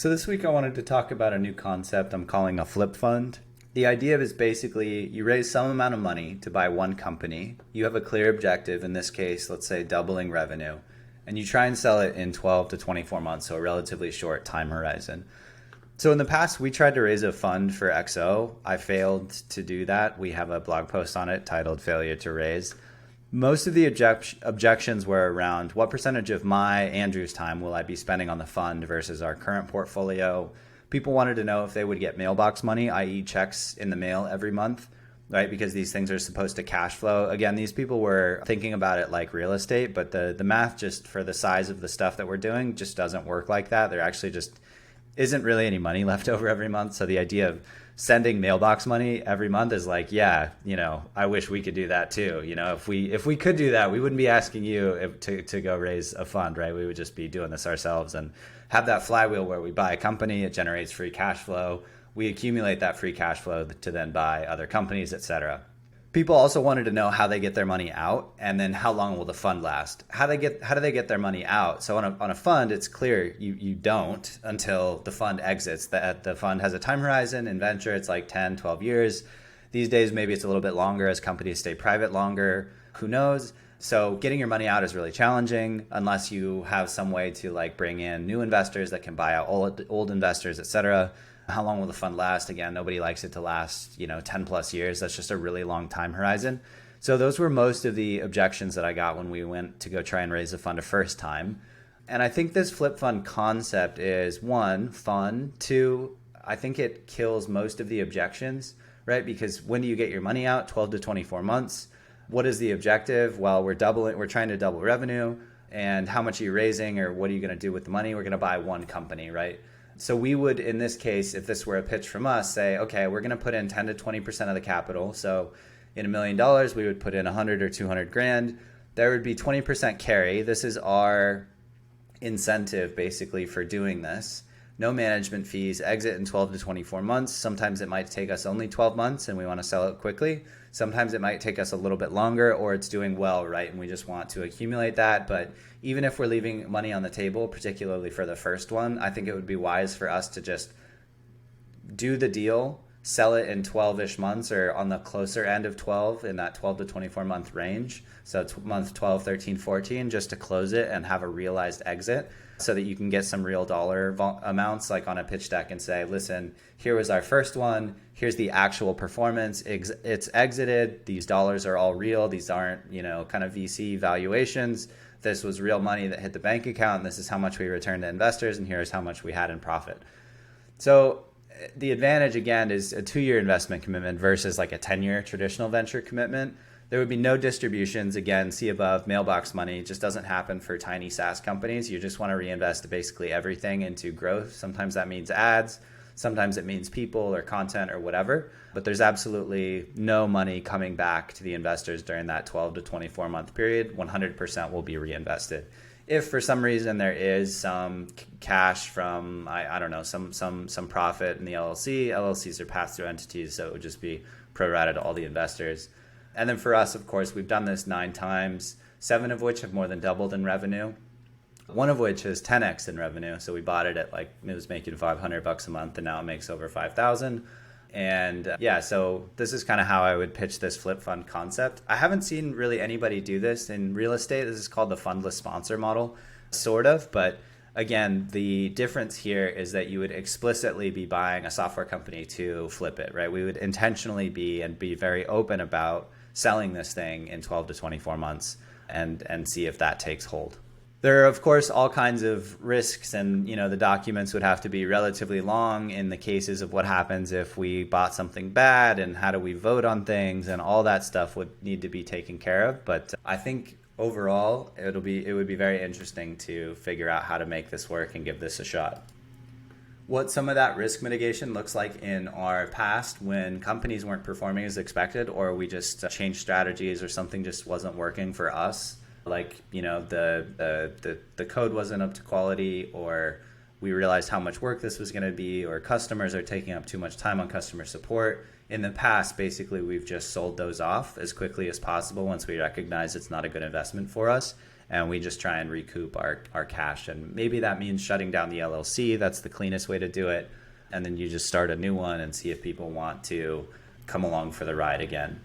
So this week I wanted to talk about a new concept I'm calling a flip fund. The idea is basically you raise some amount of money to buy one company. You have a clear objective, in this case, let's say doubling revenue, and you try and sell it in 12 to 24 months, so a relatively short time horizon. So in the past, we tried to raise a fund for XO. I failed to do that. We have a blog post on it titled Failure to Raise. Most of the objections were around what percentage of Andrew's time will I be spending on the fund versus our current portfolio. People wanted to know if they would get mailbox money, i.e. checks in the mail every month, right? Because these things are supposed to cash flow. Again, these people were thinking about it like real estate, but the math just for the size of the stuff that we're doing just doesn't work like that. There actually just isn't really any money left over every month. So the idea of sending mailbox money every month is like, yeah, I wish we could do that too. If we could do that, we wouldn't be asking you to go raise a fund, right? We would just be doing this ourselves and have that flywheel where we buy a company, it generates free cash flow. We accumulate that free cash flow to then buy other companies, etc. People also wanted to know how they get their money out, and then how long will the fund last? How do they get their money out? So on a fund, it's clear you don't until the fund exits. The fund has a time horizon. In venture, it's like 10, 12 years. These days, maybe it's a little bit longer as companies stay private longer. Who knows? So getting your money out is really challenging unless you have some way to bring in new investors that can buy out old investors, etc. How long will the fund last? Again, nobody likes it to last, 10 plus years. That's just a really long time horizon. So those were most of the objections that I got when we went to go try and raise a fund a first time. And I think this flip fund concept is, one, fun. Two, I think it kills most of the objections, right? Because when do you get your money out? 12 to 24 months. What is the objective? Well, we're trying to double revenue. And how much are you raising, or what are you going to do with the money? We're going to buy one company, right? So we would, in this case, if this were a pitch from us, say, okay, we're going to put in 10 to 20% of the capital. So in $1 million, we would put in 100 or 200 grand. There would be 20% carry. This is our incentive basically for doing this. No management fees, exit in 12 to 24 months. Sometimes it might take us only 12 months and we want to sell it quickly. Sometimes it might take us a little bit longer, or it's doing well, right? And we just want to accumulate that. But even if we're leaving money on the table, particularly for the first one, I think it would be wise for us to just do the deal, sell it in 12-ish months, or on the closer end of 12, in that 12 to 24 month range. So it's month 12, 13, 14, just to close it and have a realized exit, so that you can get some real dollar amounts like on a pitch deck and say, listen, here was our first one. Here's the actual performance. It's exited. These dollars are all real. These aren't, kind of VC valuations. This was real money that hit the bank account. And this is how much we returned to investors. And here's how much we had in profit. So the advantage, again, is a 2-year investment commitment versus like a 10-year traditional venture commitment. There would be no distributions. Again, see above, mailbox money. It just doesn't happen for tiny SaaS companies. You just want to reinvest basically everything into growth. Sometimes that means ads. Sometimes it means people or content or whatever. But there's absolutely no money coming back to the investors during that 12 to 24 month period. 100% will be reinvested. If for some reason there is some cash from, I don't know, some profit in the LLCs are pass-through entities, so it would just be pro-rata to all the investors. And then for us, of course, we've done this 9 times, 7 of which have more than doubled in revenue, 1 of which is 10x in revenue. So we bought it at it was making $500 a month, and now it makes over 5,000. And so this is kind of how I would pitch this flip fund concept. I haven't seen really anybody do this in real estate. This is called the fundless sponsor model, sort of. But again, the difference here is that you would explicitly be buying a software company to flip it, right? We would intentionally be very open about selling this thing in 12 to 24 months and see if that takes hold. There are, of course, all kinds of risks, and the documents would have to be relatively long in the cases of what happens if we bought something bad, and how do we vote on things, and all that stuff would need to be taken care of. But I think overall it would be very interesting to figure out how to make this work and give this a shot. What some of that risk mitigation looks like in our past when companies weren't performing as expected, or we just changed strategies, or something just wasn't working for us. Like, the code wasn't up to quality, or we realized how much work this was going to be, or customers are taking up too much time on customer support. In the past, basically, we've just sold those off as quickly as possible once we recognize it's not a good investment for us. and we just try and recoup our cash. And maybe that means shutting down the LLC. That's the cleanest way to do it. And then you just start a new one and see if people want to come along for the ride again.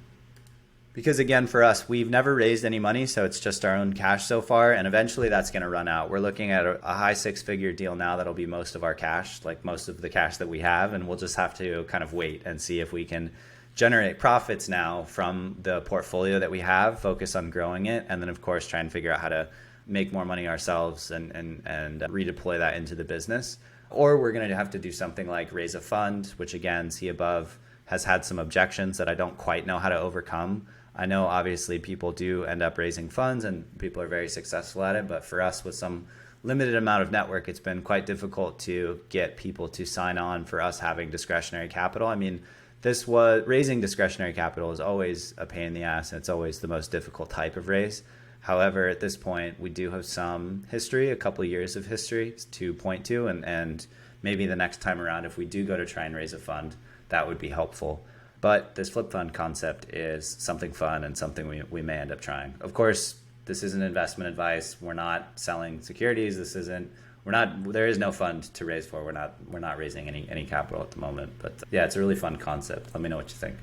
Because again, for us, we've never raised any money, so it's just our own cash so far, and eventually that's going to run out. We're looking at a high six-figure deal now that'll be most of our cash, like most of the cash that we have, and we'll just have to kind of wait and see if we can generate profits now from the portfolio that we have, focus on growing it, and then of course try and figure out how to make more money ourselves and redeploy that into the business. Or we're going to have to do something like raise a fund, which again, see above, has had some objections that I don't quite know how to overcome. I know obviously people do end up raising funds and people are very successful at it, but for us with some limited amount of network, it's been quite difficult to get people to sign on for us having discretionary capital. I mean, raising discretionary capital is always a pain in the ass, and it's always the most difficult type of raise. However, at this point, we do have some history, a couple of years of history to point to, and maybe the next time around, if we do go to try and raise a fund, that would be helpful. But this flip fund concept is something fun and something we may end up trying. Of course, this isn't investment advice. We're not selling securities. There is no fund to raise for. We're not raising any capital at the moment. But yeah, it's a really fun concept. Let me know what you think.